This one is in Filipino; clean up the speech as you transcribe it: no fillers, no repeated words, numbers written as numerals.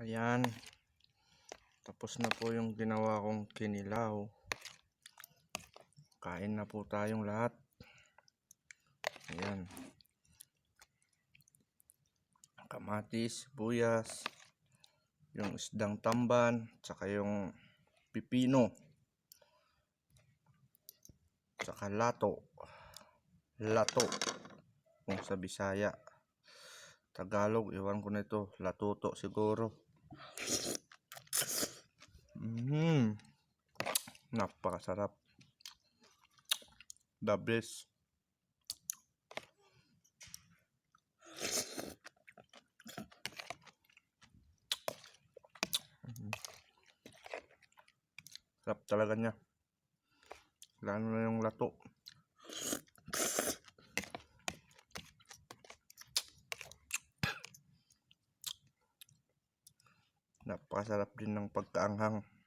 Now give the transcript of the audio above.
Ayan, tapos na po yung ginawa kong kinilaw. Kain na po tayong lahat. Ayan, kamatis, sibuyas, yung isdang tamban, tsaka yung pipino, tsaka lato kung sa Bisaya. Tagalog, iwan ko na ito, latuto siguro. Napakasarap. The best. Sarap talaga niya. Lalo na yung lato. Napakasarap din ng pagkaanghang.